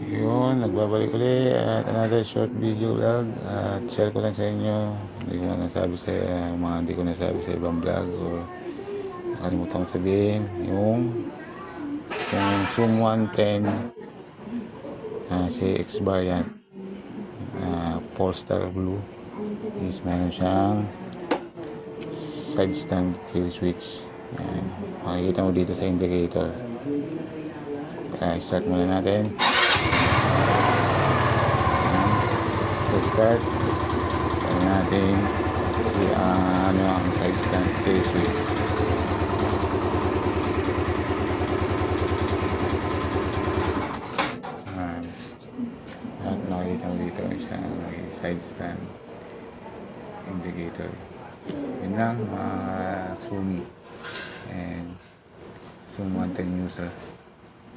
Yun, nagbabalik ulit at another short video vlog at share ko lang sa inyo. Hindi ko nasabi sa mga hindi ko nasabi sa ibang vlog or nakalimutan ko sabihin yung Zoom 110 CX variant 4-star blue is meron siyang side stand kill switch. Ayan, makikita mo dito sa indicator. Start muna natin. Start natin ang side stand kill switch. At makikita mo dito isang side stand indicator. Yun lang mga Sumi and Zoom 110 user.